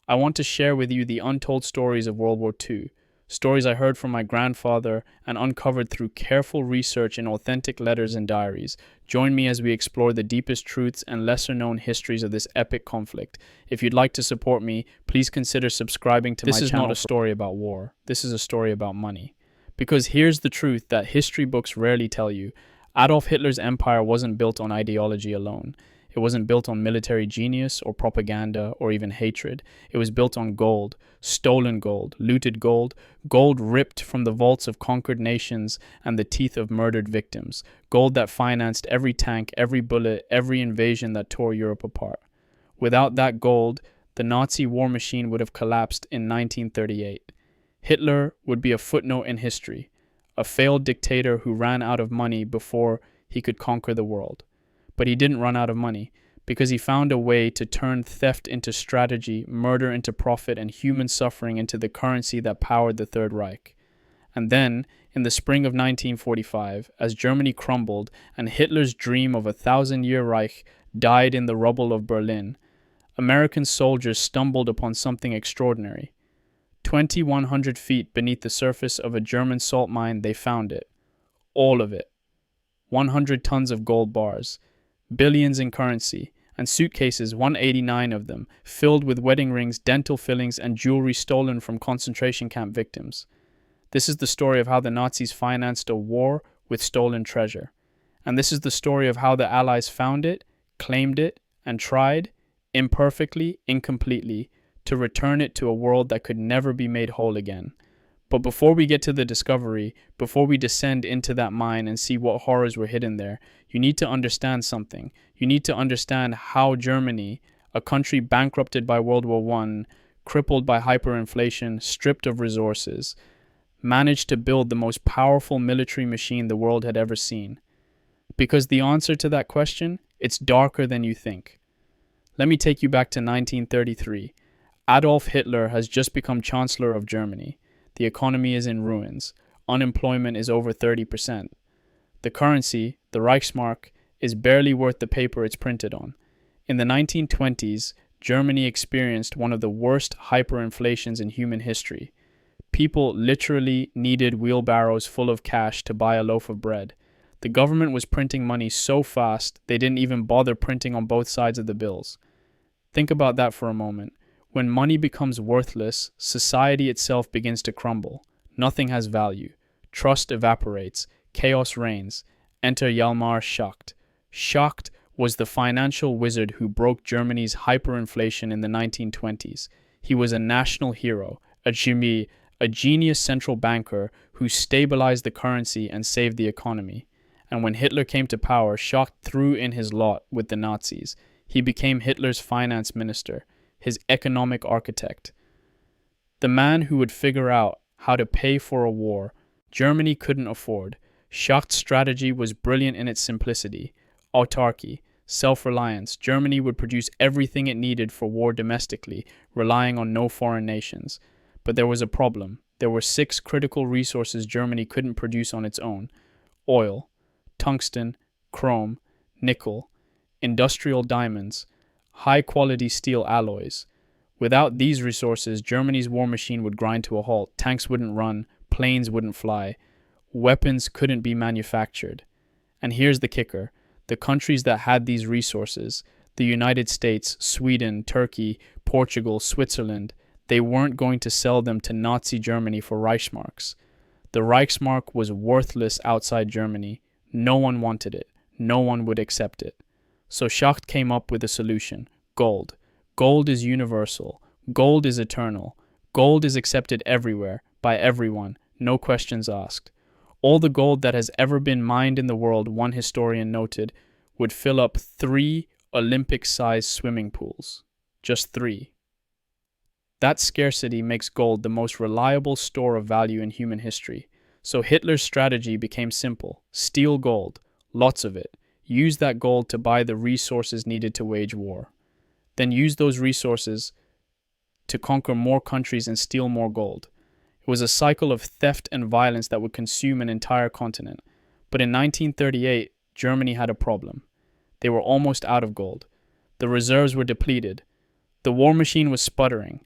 I want to share with you the untold stories of World War II, stories I heard from my grandfather and uncovered through careful research in authentic letters and diaries. Join me as we explore the deepest truths and lesser-known histories of this epic conflict. If you'd like to support me, please consider subscribing to my channel. This is not a story about war. This is a story about money. Because here's the truth that history books rarely tell you. Adolf Hitler's empire wasn't built on ideology alone. It wasn't built on military genius or propaganda or even hatred. It was built on gold, stolen gold, looted gold, gold ripped from the vaults of conquered nations and the teeth of murdered victims, gold that financed every tank, every bullet, every invasion that tore Europe apart. Without that gold, the Nazi war machine would have collapsed in 1938. Hitler would be a footnote in history, a failed dictator who ran out of money before he could conquer the world. But he didn't run out of money, because he found a way to turn theft into strategy, murder into profit, and human suffering into the currency that powered the Third Reich. And then, in the spring of 1945, as Germany crumbled and Hitler's dream of a 1,000-year Reich died in the rubble of Berlin, American soldiers stumbled upon something extraordinary. 2,100 feet beneath the surface of a German salt mine, they found it. All of it. 100 tons of gold bars. Billions in currency, and suitcases, 189 of them, filled with wedding rings, dental fillings, and jewelry stolen from concentration camp victims. This is the story of how the Nazis financed a war with stolen treasure. And this is the story of how the Allies found it, claimed it, and tried, imperfectly, incompletely, to return it to a world that could never be made whole again. But before we get to the discovery, before we descend into that mine and see what horrors were hidden there, you need to understand something. You need to understand how Germany, a country bankrupted by World War I, crippled by hyperinflation, stripped of resources, managed to build the most powerful military machine the world had ever seen. Because the answer to that question, it's darker than you think. Let me take you back to 1933. Adolf Hitler has just become Chancellor of Germany. The economy is in ruins. Unemployment is over 30%. The currency, the Reichsmark, is barely worth the paper it's printed on. In the 1920s, Germany experienced one of the worst hyperinflations in human history. People literally needed wheelbarrows full of cash to buy a loaf of bread. The government was printing money so fast, they didn't even bother printing on both sides of the bills. Think about that for a moment. When money becomes worthless, society itself begins to crumble. Nothing has value. Trust evaporates. Chaos reigns. Enter Hjalmar Schacht. Schacht was the financial wizard who broke Germany's hyperinflation in the 1920s. He was a national hero, a genius central banker who stabilized the currency and saved the economy. And when Hitler came to power, Schacht threw in his lot with the Nazis. He became Hitler's finance minister, his economic architect. The man who would figure out how to pay for a war Germany couldn't afford. Schacht's strategy was brilliant in its simplicity. Autarky, self-reliance. Germany would produce everything it needed for war domestically, relying on no foreign nations. But there was a problem. There were 6 critical resources Germany couldn't produce on its own. Oil, tungsten, chrome, nickel, industrial diamonds, high-quality steel alloys. Without these resources, Germany's war machine would grind to a halt. Tanks wouldn't run, planes wouldn't fly, weapons couldn't be manufactured. And here's the kicker. The countries that had these resources, the United States, Sweden, Turkey, Portugal, Switzerland, they weren't going to sell them to Nazi Germany for Reichsmarks. The Reichsmark was worthless outside Germany. No one wanted it. No one would accept it. So Schacht came up with a solution. Gold. Gold is universal. Gold is eternal. Gold is accepted everywhere, by everyone, no questions asked. All the gold that has ever been mined in the world, one historian noted, would fill up 3 Olympic-sized swimming pools. Just 3. That scarcity makes gold the most reliable store of value in human history. So Hitler's strategy became simple. Steal gold. Lots of it. Use that gold to buy the resources needed to wage war. Then use those resources to conquer more countries and steal more gold. It was a cycle of theft and violence that would consume an entire continent. But in 1938, Germany had a problem. They were almost out of gold. The reserves were depleted. The war machine was sputtering.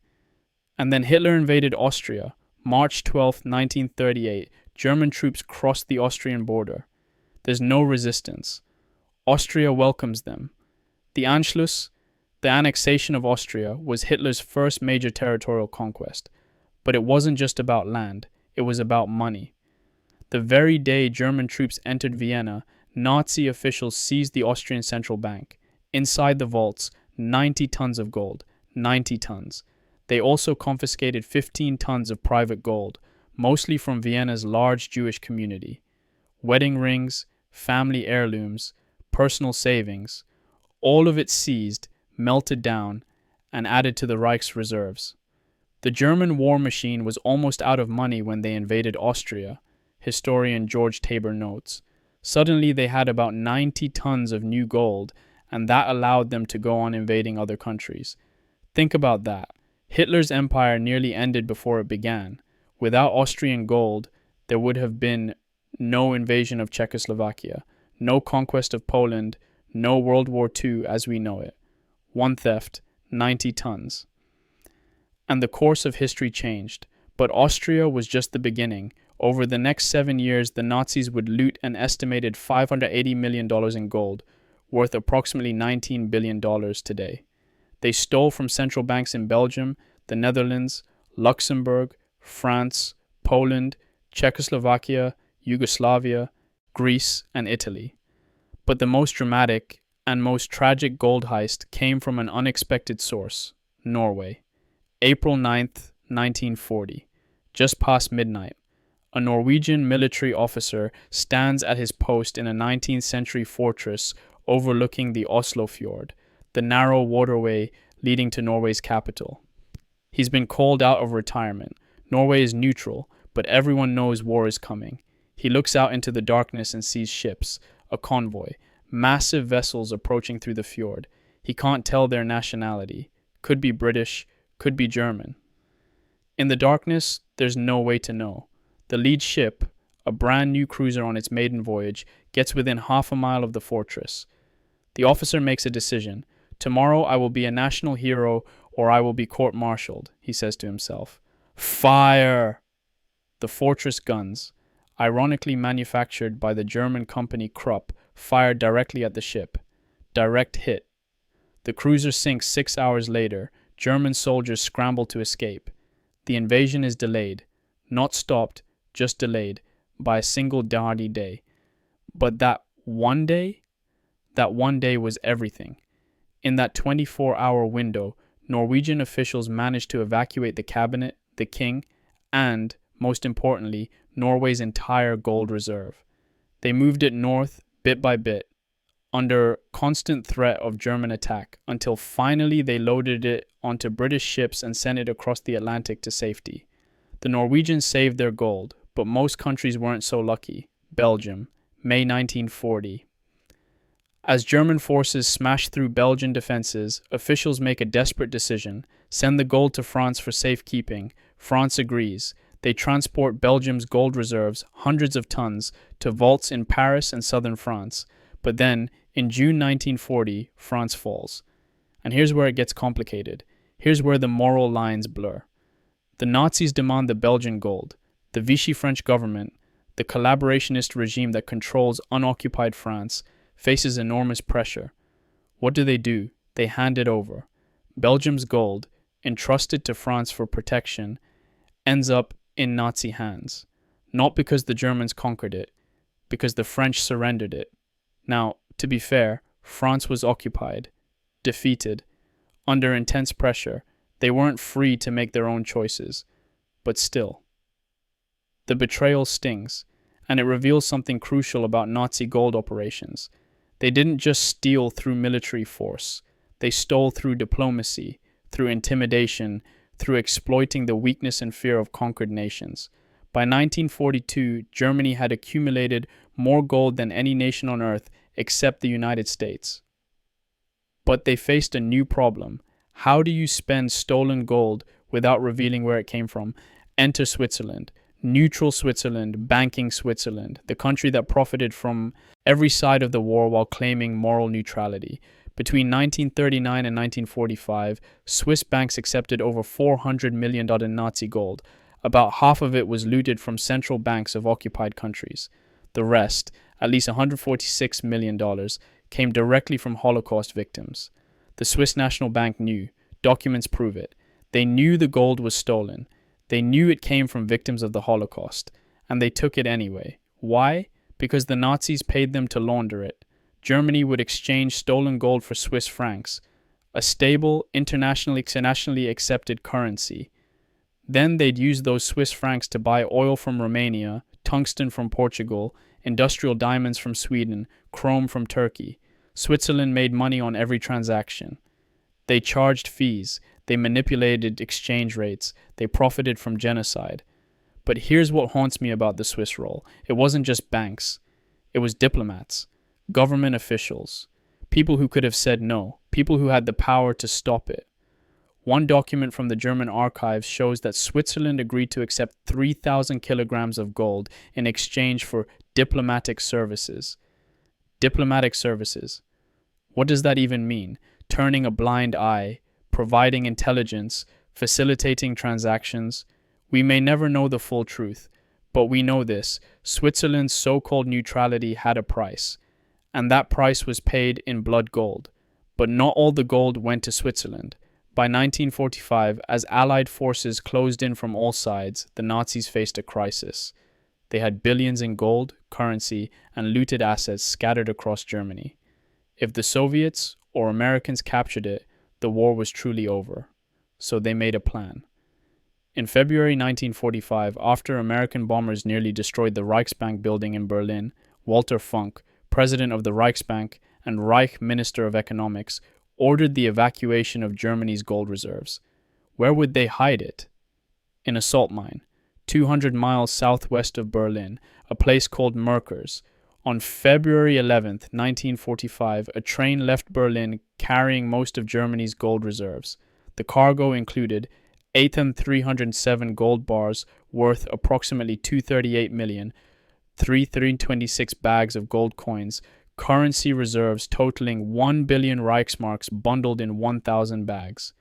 And then Hitler invaded Austria. March 12, 1938, German troops crossed the Austrian border. There's no resistance. Austria welcomes them. The Anschluss, the annexation of Austria, was Hitler's first major territorial conquest. But it wasn't just about land, it was about money. The very day German troops entered Vienna, Nazi officials seized the Austrian central bank. Inside the vaults, 90 tons of gold. 90 tons. They also confiscated 15 tons of private gold, mostly from Vienna's large Jewish community. Wedding rings, family heirlooms, personal savings, all of it seized, melted down, and added to the Reich's reserves. The German war machine was almost out of money when they invaded Austria, historian George Tabor notes. Suddenly they had about 90 tons of new gold, and that allowed them to go on invading other countries. Think about that. Hitler's empire nearly ended before it began. Without Austrian gold, there would have been no invasion of Czechoslovakia, no conquest of Poland, no World War II as we know it. One theft, 90 tons. And the course of history changed. But Austria was just the beginning. Over the next 7 years, the Nazis would loot an estimated $580 million in gold, worth approximately $19 billion today. They stole from central banks in Belgium, the Netherlands, Luxembourg, France, Poland, Czechoslovakia, Yugoslavia, Greece, and Italy. But the most dramatic and most tragic gold heist came from an unexpected source, Norway. April 9th, 1940, just past midnight. A Norwegian military officer stands at his post in a 19th century fortress overlooking the Oslo Fjord, the narrow waterway leading to Norway's capital. He's been called out of retirement. Norway is neutral, but everyone knows war is coming. He looks out into the darkness and sees ships, a convoy, massive vessels approaching through the fjord. He can't tell their nationality. Could be British, could be German. In the darkness, there's no way to know. The lead ship, a brand new cruiser on its maiden voyage, gets within half a mile of the fortress. The officer makes a decision. Tomorrow I will be a national hero or I will be court-martialed, he says to himself. Fire! The fortress guns, ironically manufactured by the German company Krupp, fire directly at the ship. Direct hit. The cruiser sinks 6 hours later. German soldiers scramble to escape. The invasion is delayed. Not stopped, just delayed, by a single dardy day. But that one day was everything. In that 24-hour window, Norwegian officials managed to evacuate the cabinet, the king, and, most importantly, Norway's entire gold reserve. They moved it north, bit by bit, under constant threat of German attack, until finally they loaded it onto British ships and sent it across the Atlantic to safety. The Norwegians saved their gold, but most countries weren't so lucky. Belgium, May 1940. As German forces smash through Belgian defenses, officials make a desperate decision. Send the gold to France for safekeeping. France agrees. They transport Belgium's gold reserves, hundreds of tons, to vaults in Paris and southern France. But then, in June 1940, France falls. And here's where it gets complicated. Here's where the moral lines blur. The Nazis demand the Belgian gold. The Vichy French government, the collaborationist regime that controls unoccupied France, faces enormous pressure. What do? They hand it over. Belgium's gold, entrusted to France for protection, ends up in Nazi hands. Not because the Germans conquered it, because the French surrendered it. Now, to be fair, France was occupied, defeated, under intense pressure. They weren't free to make their own choices. But still. The betrayal stings, and it reveals something crucial about Nazi gold operations. They didn't just steal through military force. They stole through diplomacy, through intimidation, through exploiting the weakness and fear of conquered nations. By 1942, Germany had accumulated more gold than any nation on earth except the United States. But they faced a new problem. How do you spend stolen gold without revealing where it came from? Enter Switzerland. Neutral Switzerland, banking Switzerland, the country that profited from every side of the war while claiming moral neutrality. Between 1939 and 1945, Swiss banks accepted over $400 million in Nazi gold. About half of it was looted from central banks of occupied countries. The rest, at least $146 million, came directly from Holocaust victims. The Swiss National Bank knew. Documents prove it. They knew the gold was stolen. They knew it came from victims of the Holocaust. And they took it anyway. Why? Because the Nazis paid them to launder it. Germany would exchange stolen gold for Swiss francs, a stable, internationally accepted currency. Then they'd use those Swiss francs to buy oil from Romania, tungsten from Portugal, industrial diamonds from Sweden, chrome from Turkey. Switzerland made money on every transaction. They charged fees, they manipulated exchange rates, they profited from genocide. But here's what haunts me about the Swiss roll. It wasn't just banks. It was diplomats, government officials, people who could have said no, people who had the power to stop it. One document from the German archives shows that Switzerland agreed to accept 3,000 kilograms of gold in exchange for diplomatic services. Diplomatic services. What does that even mean? Turning a blind eye, providing intelligence, facilitating transactions. We may never know the full truth, but we know this: Switzerland's so-called neutrality had a price, and that price was paid in blood gold. But not all the gold went to Switzerland. By 1945, as Allied forces closed in from all sides, the Nazis faced a crisis. They had billions in gold, currency, and looted assets scattered across Germany. If the Soviets or Americans captured it, the war was truly over. So they made a plan. In February 1945, after American bombers nearly destroyed the Reichsbank building in Berlin, Walter Funk, president of the Reichsbank and Reich Minister of Economics, ordered the evacuation of Germany's gold reserves. Where would they hide it? In a salt mine, 200 miles southwest of Berlin, a place called Merkers. On February 11, 1945, a train left Berlin carrying most of Germany's gold reserves. The cargo included 8,307 gold bars worth approximately 238 million, 326 bags of gold coins, currency reserves totaling 1 billion Reichsmarks bundled in 1,000 bags.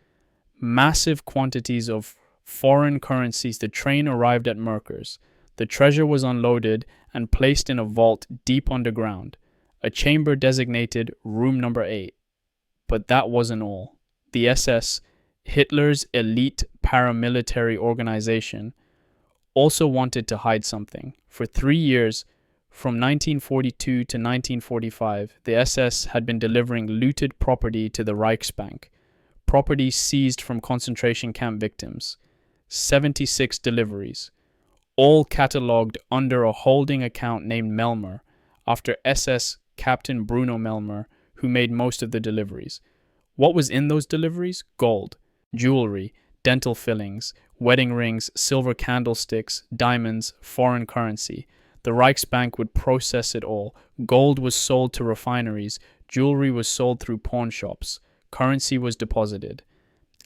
Massive quantities of foreign currencies. The train arrived at Merkers. The treasure was unloaded and placed in a vault deep underground, a chamber designated Room Number 8. But that wasn't all. The SS, Hitler's elite paramilitary organization, also wanted to hide something. For 3 years, from 1942 to 1945, the SS had been delivering looted property to the Reichsbank, property seized from concentration camp victims. 76 deliveries, all catalogued under a holding account named Melmer, after SS Captain Bruno Melmer, who made most of the deliveries. What was in those deliveries? Gold, jewelry, dental fillings, wedding rings, silver candlesticks, diamonds, foreign currency. The Reichsbank would process it all. Gold was sold to refineries, jewelry was sold through pawn shops, currency was deposited,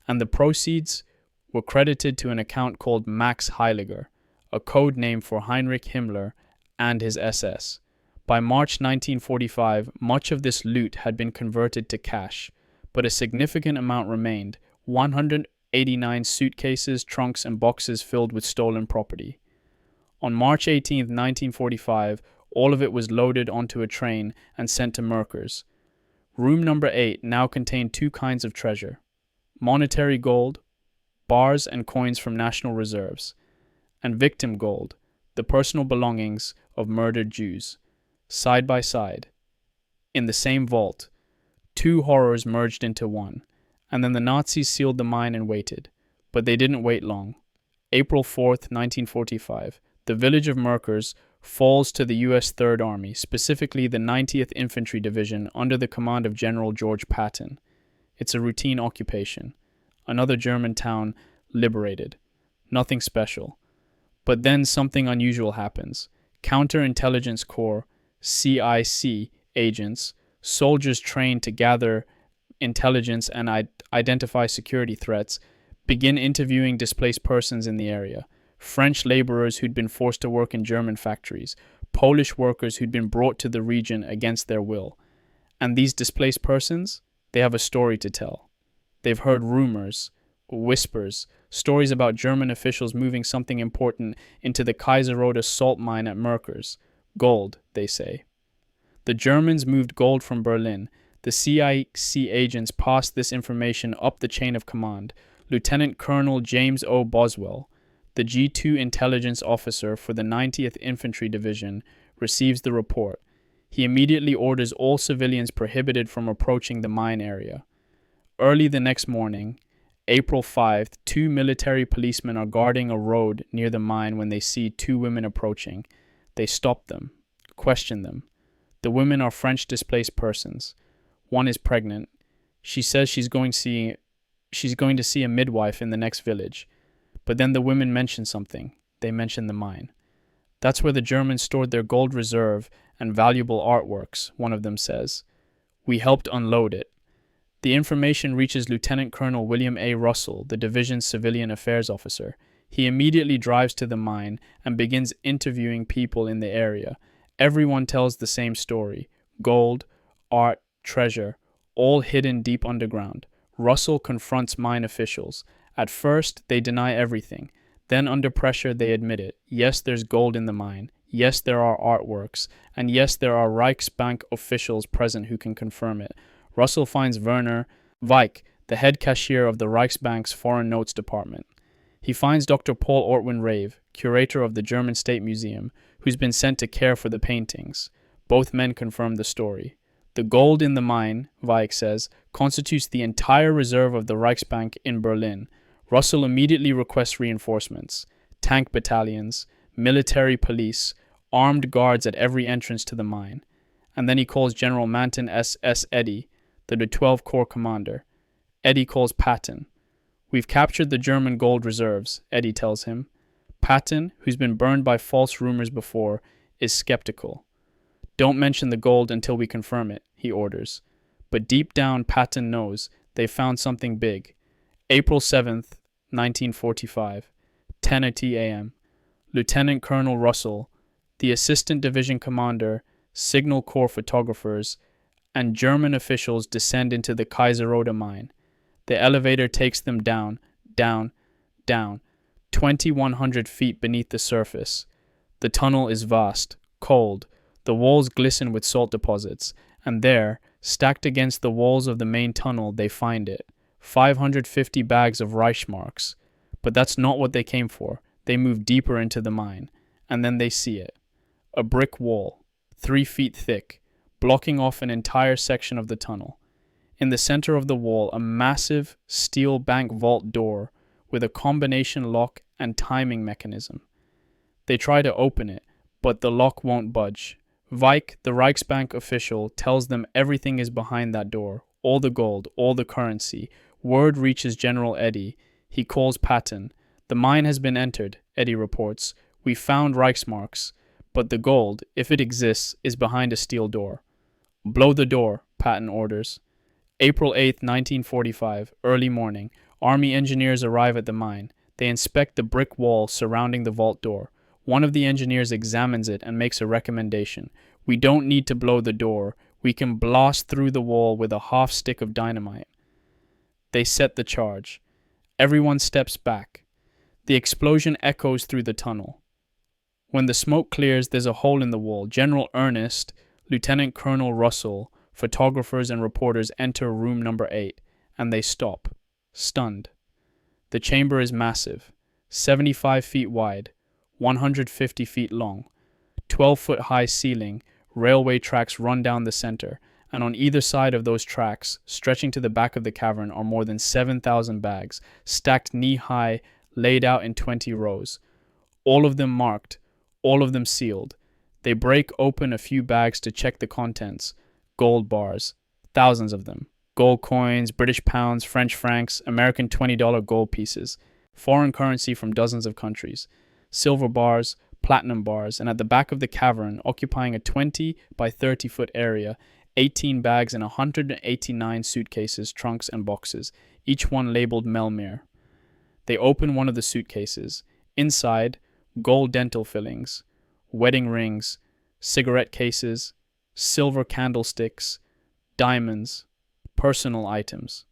and the proceeds were credited to an account called Max Heiliger, a code name for Heinrich Himmler and his SS. By March 1945, much of this loot had been converted to cash, but a significant amount remained: 189 suitcases, trunks, and boxes filled with stolen property. On March 18, 1945, all of it was loaded onto a train and sent to Merkers. Room Number 8 now contained two kinds of treasure: monetary gold, bars and coins from national reserves, and victim gold, the personal belongings of murdered Jews. Side by side, in the same vault, two horrors merged into one, and then the Nazis sealed the mine and waited. But they didn't wait long. April 4th, 1945, the village of Merkers falls to the U.S. Third Army, specifically the 90th Infantry Division under the command of General George Patton. It's a routine occupation. Another German town liberated. Nothing special. But then something unusual happens. Counterintelligence Corps, CIC agents, soldiers trained to gather intelligence and identify security threats, begin interviewing displaced persons in the area. French laborers who'd been forced to work in German factories, Polish workers who'd been brought to the region against their will. And these displaced persons, They have a story to tell. They've heard rumors, whispers, stories about German officials moving something important into the Kaiserroda salt mine at Merkers. Gold, they say. The Germans moved gold from Berlin. The CIC agents passed this information up the chain of command. Lieutenant Colonel James O. Boswell, the G2 intelligence officer for the 90th Infantry Division, receives the report. He immediately orders all civilians prohibited from approaching the mine area. Early the next morning, April 5th, two military policemen are guarding a road near the mine when they see two women approaching. They stop them, question them. The women are French displaced persons. One is pregnant. She says she's going to see a midwife in the next village. But then the women mention something. They mention the mine. That's where the Germans stored their gold reserve and valuable artworks, one of them says. We helped unload it. The information reaches Lieutenant Colonel William A. Russell, the division's civilian affairs officer. He immediately drives to the mine and begins interviewing people in the area. Everyone tells the same story. Gold, art, treasure, all hidden deep underground. Russell confronts mine officials. At first, they deny everything. Then, under pressure, they admit it. Yes, there's gold in the mine. Yes, there are artworks. And yes, there are Reichsbank officials present who can confirm it. Russell finds Werner Reich, the head cashier of the Reichsbank's Foreign Notes Department. He finds Dr. Paul Ortwin Rave, curator of the German State Museum, who's been sent to care for the paintings. Both men confirm the story. The gold in the mine, Reich says, constitutes the entire reserve of the Reichsbank in Berlin. Russell immediately requests reinforcements, tank battalions, military police, armed guards at every entrance to the mine. And then he calls General Manton S.S. Eddy, the 12 Corps commander. Eddy calls Patton. We've captured the German gold reserves, Eddy tells him. Patton, who's been burned by false rumors before, is skeptical. Don't mention the gold until we confirm it, he orders. But deep down, Patton knows they've found something big. April 7th, 1945, 10:00 a.m. Lieutenant Colonel Russell, the assistant division commander, signal corps photographers, and German officials descend into the Kaiserroda mine. The elevator takes them down, 2,100 feet beneath the surface. The tunnel is vast, cold. The walls glisten with salt deposits, and there, stacked against the walls of the main tunnel, they find it. 550 bags of Reichsmarks. But that's not what they came for. They move deeper into the mine, and then they see it. A brick wall, 3 feet thick, blocking off an entire section of the tunnel. In the center of the wall, a massive steel bank vault door with a combination lock and timing mechanism. They try to open it, but the lock won't budge. Reich, the Reichsbank official, tells them everything is behind that door, all the gold, all the currency. Word reaches General Eddy. He calls Patton. The mine has been entered, Eddy reports. We found Reichsmarks, but the gold, if it exists, is behind a steel door. Blow the door, Patton orders. April 8, 1945, early morning. Army engineers arrive at the mine. They inspect the brick wall surrounding the vault door. One of the engineers examines it and makes a recommendation. We don't need to blow the door. We can blast through the wall with a half stick of dynamite. They set the charge. Everyone steps back. The explosion echoes through the tunnel. When the smoke clears, there's a hole in the wall. General Ernest, Lieutenant Colonel Russell, photographers and reporters enter room number 8, and they stop, stunned. The chamber is massive, 75 feet wide, 150 feet long, 12-foot high ceiling, railway tracks run down the center, and on either side of those tracks, stretching to the back of the cavern, are more than 7,000 bags, stacked knee-high, laid out in 20 rows. All of them marked, all of them sealed. They break open a few bags to check the contents. Gold bars, thousands of them. Gold coins, British pounds, French francs, American $20 gold pieces. Foreign currency from dozens of countries. Silver bars, platinum bars, and at the back of the cavern, occupying a 20 by 30 foot area, 18 bags and 189 suitcases, trunks, and boxes, each one labeled Melmir. They open one of the suitcases. Inside, gold dental fillings, wedding rings, cigarette cases, silver candlesticks, diamonds, personal items,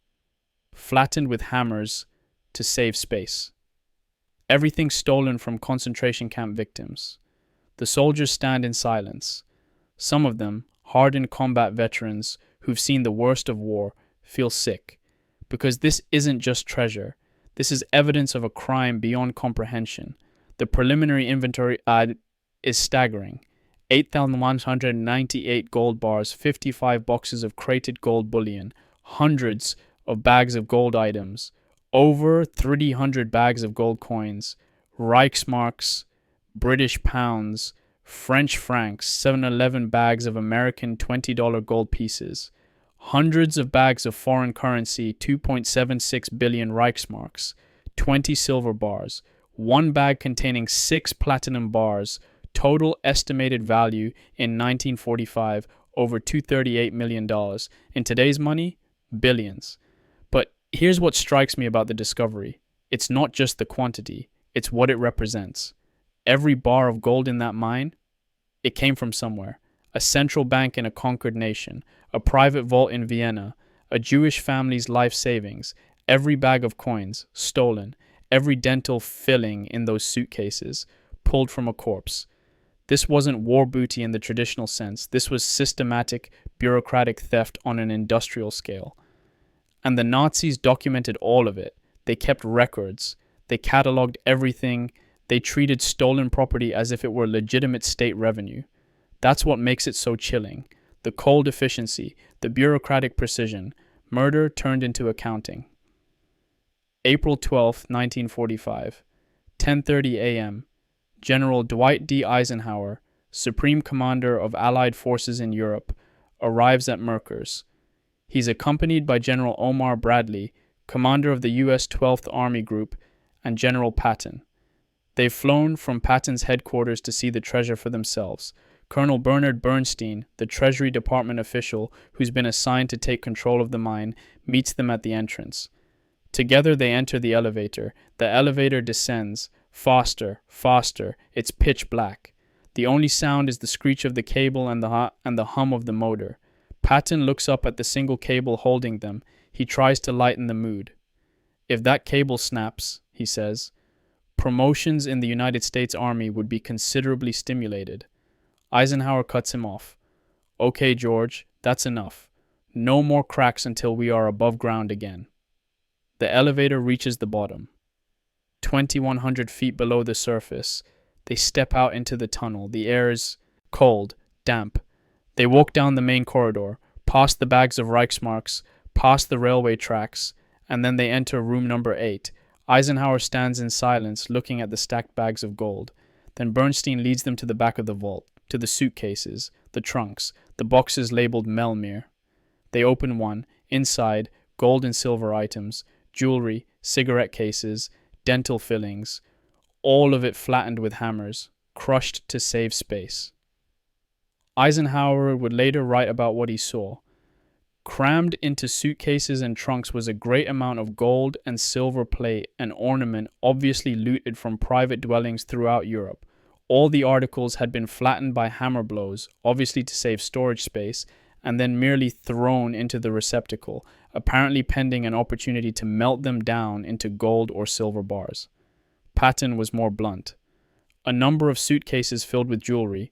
flattened with hammers to save space. Everything stolen from concentration camp victims. The soldiers stand in silence. Some of them, hardened combat veterans who've seen the worst of war, feel sick. Because this isn't just treasure. This is evidence of a crime beyond comprehension. The preliminary inventory is staggering. 8,198 gold bars, 55 boxes of crated gold bullion, hundreds of bags of gold items, over 300 bags of gold coins, Reichsmarks, British pounds, French francs, 711 bags of American $20 gold pieces, hundreds of bags of foreign currency, 2.76 billion Reichsmarks, 20 silver bars, one bag containing 6 platinum bars, total estimated value in 1945 over $238 million. In today's money, billions. But here's what strikes me about the discovery. It's not just the quantity, it's what it represents. Every bar of gold in that mine, it came from somewhere. A central bank in a conquered nation, a private vault in Vienna, a Jewish family's life savings, every bag of coins, stolen, every dental filling in those suitcases, pulled from a corpse. This wasn't war booty in the traditional sense. This was systematic, bureaucratic theft on an industrial scale. And the Nazis documented all of it. They kept records. They cataloged everything. They treated stolen property as if it were legitimate state revenue. That's what makes it so chilling. The cold efficiency, the bureaucratic precision. Murder turned into accounting. April 12, 1945, 10:30 a.m. General Dwight D. Eisenhower, Supreme Commander of Allied Forces in Europe, arrives at Merkers. He's accompanied by General Omar Bradley, commander of the U.S. 12th Army Group, and General Patton. They've flown from Patton's headquarters to see the treasure for themselves. Colonel Bernard Bernstein, the Treasury Department official who's been assigned to take control of the mine, meets them at the entrance. Together they enter the elevator. The elevator descends. Faster, faster. It's pitch black. The only sound is the screech of the cable and the hum of the motor. Patton looks up at the single cable holding them. He tries to lighten the mood. If that cable snaps, he says, promotions in the United States Army would be considerably stimulated. Eisenhower cuts him off. Okay, George, that's enough. No more cracks until we are above ground again. The elevator reaches the bottom. 2,100 feet below the surface, they step out into the tunnel. The air is cold, damp. They walk down the main corridor, past the bags of Reichsmarks, past the railway tracks, and then they enter room number 8. Eisenhower stands in silence, looking at the stacked bags of gold. Then Bernstein leads them to the back of the vault, to the suitcases, the trunks, the boxes labeled Melmir. They open one. Inside, gold and silver items, jewelry, cigarette cases, dental fillings, all of it flattened with hammers, crushed to save space. Eisenhower would later write about what he saw. Crammed into suitcases and trunks was a great amount of gold and silver plate and ornament obviously looted from private dwellings throughout Europe. All the articles had been flattened by hammer blows, obviously to save storage space, and then merely thrown into the receptacle, apparently pending an opportunity to melt them down into gold or silver bars. Patton was more blunt. A number of suitcases filled with jewelry,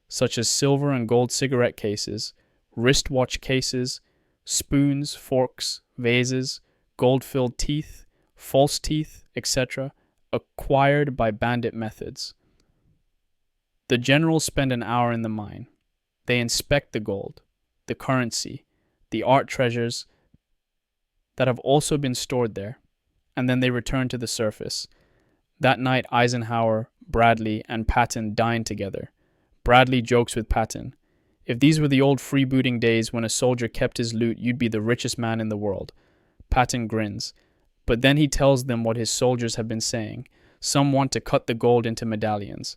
such as silver and gold cigarette cases, wristwatch cases, spoons, forks, vases, gold-filled teeth, false teeth, etc., acquired by bandit methods. The generals spend an hour in the mine. They inspect the gold, the currency, the art treasures that have also been stored there, and then they return to the surface. That night, Eisenhower, Bradley, and Patton dine together. Bradley jokes with Patton, "If these were the old freebooting days when a soldier kept his loot, you'd be the richest man in the world." Patton grins, but then he tells them what his soldiers have been saying. Some want to cut the gold into medallions,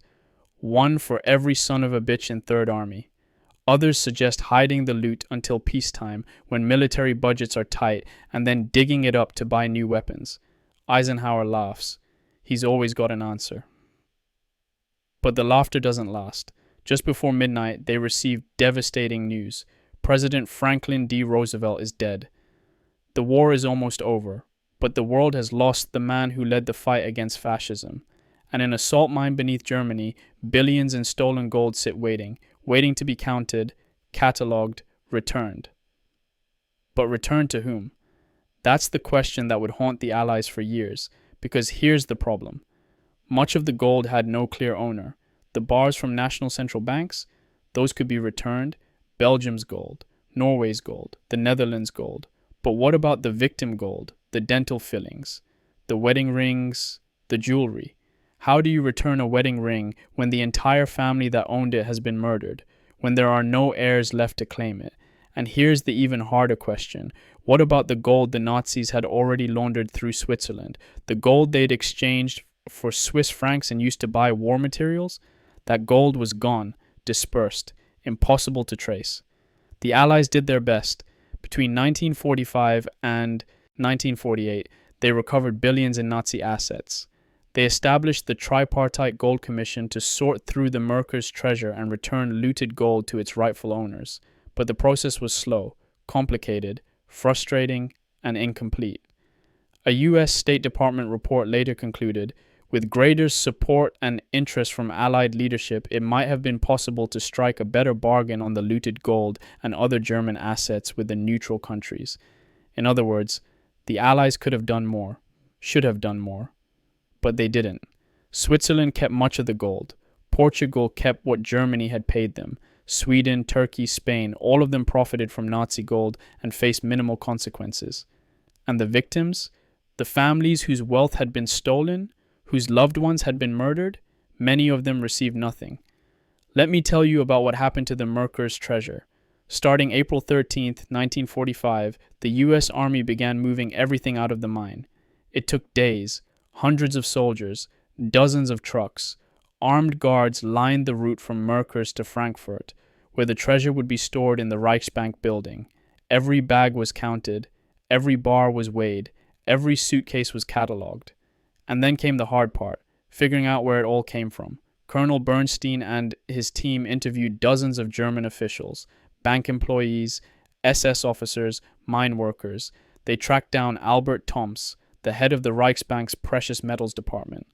one for every son of a bitch in Third Army. Others suggest hiding the loot until peacetime, when military budgets are tight, and then digging it up to buy new weapons. Eisenhower laughs. He's always got an answer. But the laughter doesn't last. Just before midnight, they receive devastating news. President Franklin D. Roosevelt is dead. The war is almost over, but the world has lost the man who led the fight against fascism. And in a salt mine beneath Germany, billions in stolen gold sit waiting to be counted, catalogued, returned. But returned to whom? That's the question that would haunt the Allies for years, because here's the problem. Much of the gold had no clear owner. The bars from national central banks, those could be returned. Belgium's gold, Norway's gold, the Netherlands' gold. But what about the victim gold, the dental fillings, the wedding rings, the jewelry? How do you return a wedding ring when the entire family that owned it has been murdered, when there are no heirs left to claim it? And here's the even harder question. What about the gold the Nazis had already laundered through Switzerland? The gold they'd exchanged for Swiss francs and used to buy war materials? That gold was gone, dispersed, impossible to trace. The Allies did their best. Between 1945 and 1948, they recovered billions in Nazi assets. They established the Tripartite Gold Commission to sort through the Merkers' treasure and return looted gold to its rightful owners. But the process was slow, complicated, frustrating, and incomplete. A U.S. State Department report later concluded, with greater support and interest from Allied leadership, it might have been possible to strike a better bargain on the looted gold and other German assets with the neutral countries. In other words, the Allies could have done more, should have done more. But they didn't. Switzerland kept much of the gold. Portugal kept what Germany had paid them. Sweden, Turkey, Spain, all of them profited from Nazi gold and faced minimal consequences. And the victims? The families whose wealth had been stolen, whose loved ones had been murdered, many of them received nothing. Let me tell you about what happened to the Merkers' treasure. Starting April 13th, 1945, the U.S. Army began moving everything out of the mine. It took days. Hundreds of soldiers, dozens of trucks, armed guards lined the route from Merkers to Frankfurt, where the treasure would be stored in the Reichsbank building. Every bag was counted, every bar was weighed, every suitcase was catalogued. And then came the hard part, figuring out where it all came from. Colonel Bernstein and his team interviewed dozens of German officials, bank employees, SS officers, mine workers. They tracked down Albert Thoms, the head of the Reichsbank's precious metals department,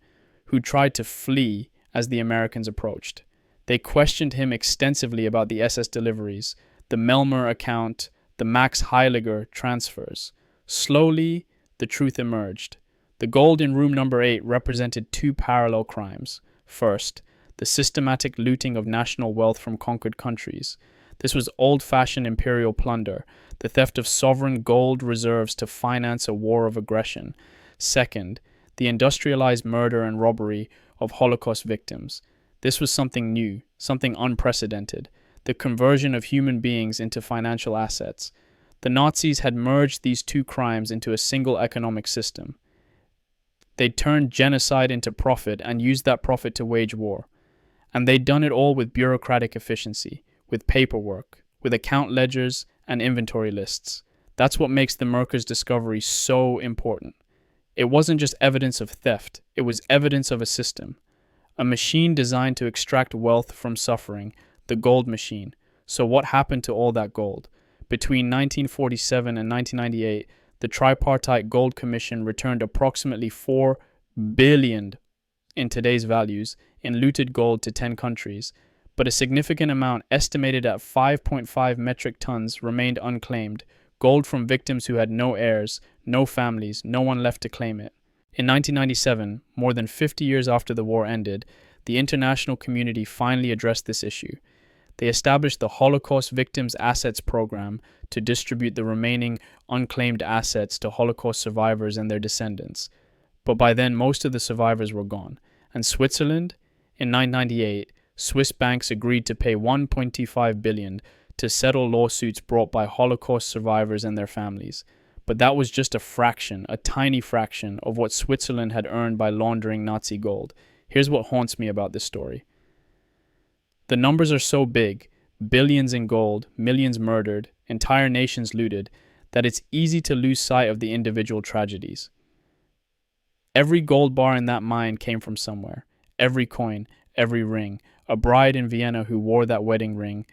who tried to flee as the Americans approached. They questioned him extensively about the SS deliveries, the Melmer account, the Max Heiliger transfers. Slowly, the truth emerged. The gold in room number 8 represented two parallel crimes. First, the systematic looting of national wealth from conquered countries. This was old-fashioned imperial plunder, the theft of sovereign gold reserves to finance a war of aggression. Second, the industrialized murder and robbery of Holocaust victims. This was something new, something unprecedented, the conversion of human beings into financial assets. The Nazis had merged these two crimes into a single economic system. They'd turned genocide into profit and used that profit to wage war. And they'd done it all with bureaucratic efficiency, with paperwork, with account ledgers and inventory lists. That's what makes the Merkers discovery so important. It wasn't just evidence of theft, it was evidence of a system. A machine designed to extract wealth from suffering, the gold machine. So what happened to all that gold? Between 1947 and 1998, the Tripartite Gold Commission returned approximately 4 billion in today's values in looted gold to 10 countries. But a significant amount, estimated at 5.5 metric tons, remained unclaimed, gold from victims who had no heirs, no families, no one left to claim it. In 1997, more than 50 years after the war ended, the international community finally addressed this issue. They established the Holocaust Victims Assets Program to distribute the remaining unclaimed assets to Holocaust survivors and their descendants. But by then, most of the survivors were gone. And Switzerland? In 1998, Swiss banks agreed to pay 1.25 billion to settle lawsuits brought by Holocaust survivors and their families. But that was just a fraction, a tiny fraction, of what Switzerland had earned by laundering Nazi gold. Here's what haunts me about this story. The numbers are so big, billions in gold, millions murdered, entire nations looted, that it's easy to lose sight of the individual tragedies. Every gold bar in that mine came from somewhere. Every coin, every ring. A bride in Vienna who wore that wedding ring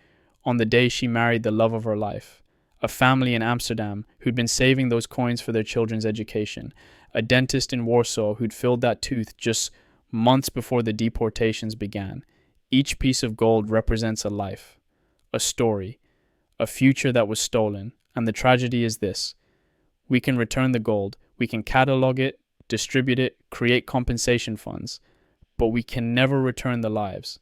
on the day she married the love of her life. a family in Amsterdam who'd been saving those coins for their children's education, a dentist in Warsaw who'd filled that tooth just months before the deportations began. Each piece of gold represents a life, a story, a future that was stolen, and the tragedy is this. We can return the gold, we can catalog it, distribute it, create compensation funds, but we can never return the lives.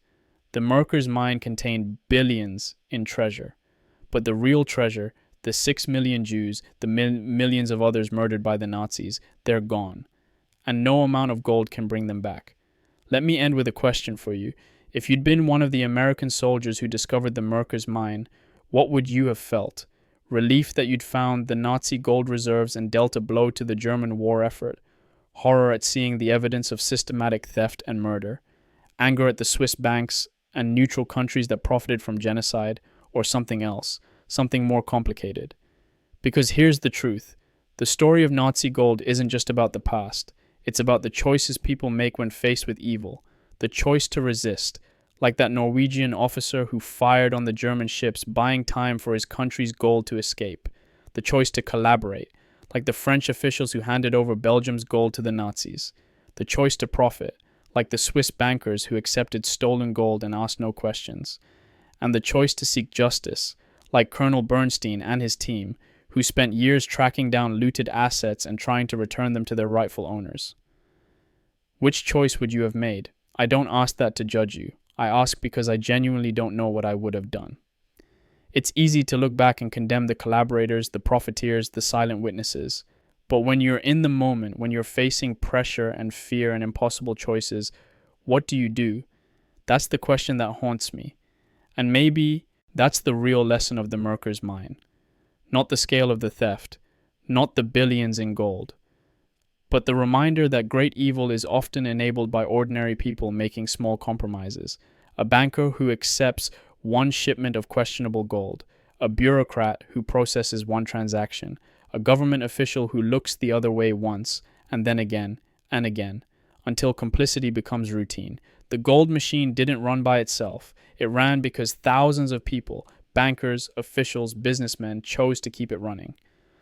The Merkers mine contained billions in treasure, but the real treasure, the 6 million Jews, the millions of others murdered by the Nazis, they're gone, and no amount of gold can bring them back. Let me end with a question for you. If you'd been one of the American soldiers who discovered the Merkers mine, what would you have felt? Relief that you'd found the Nazi gold reserves and dealt a blow to the German war effort? Horror at seeing the evidence of systematic theft and murder? Anger at the Swiss banks and neutral countries that profited from genocide? Or something else, something more complicated? Because here's the truth. The story of Nazi gold isn't just about the past. It's about the choices people make when faced with evil. The choice to resist, like that Norwegian officer who fired on the German ships, buying time for his country's gold to escape. The choice to collaborate, like the French officials who handed over Belgium's gold to the Nazis. The choice to profit, like the Swiss bankers who accepted stolen gold and asked no questions. And the choice to seek justice, like Colonel Bernstein and his team, who spent years tracking down looted assets and trying to return them to their rightful owners. Which choice would you have made? I don't ask that to judge you. I ask because I genuinely don't know what I would have done. It's easy to look back and condemn the collaborators, the profiteers, the silent witnesses. But when you're in the moment, when you're facing pressure and fear and impossible choices, what do you do? That's the question that haunts me. And maybe that's the real lesson of the Merkers mine. Not the scale of the theft, not the billions in gold, but the reminder that great evil is often enabled by ordinary people making small compromises. A banker who accepts one shipment of questionable gold, a bureaucrat who processes one transaction, a government official who looks the other way once, and then again, and again, until complicity becomes routine. The gold machine didn't run by itself. It ran because thousands of people, bankers, officials, businessmen, chose to keep it running.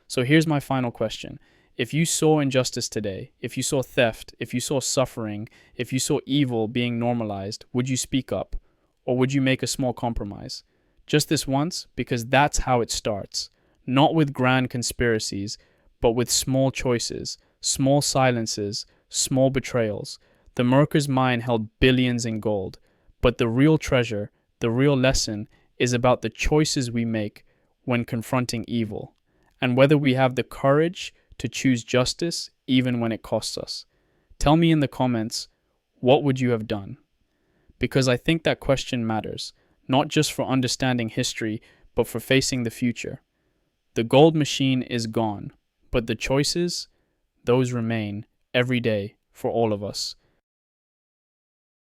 So here's my final question. If you saw injustice today, if you saw theft, if you saw suffering, if you saw evil being normalized, would you speak up? Or would you make a small compromise? Just this once, because that's how it starts. Not with grand conspiracies, but with small choices, small silences, small betrayals. The Merkers mine held billions in gold, but the real treasure, the real lesson, is about the choices we make when confronting evil, and whether we have the courage to choose justice even when it costs us. Tell me in the comments, what would you have done? Because I think that question matters, not just for understanding history, but for facing the future. The gold machine is gone, but the choices, those remain every day for all of us.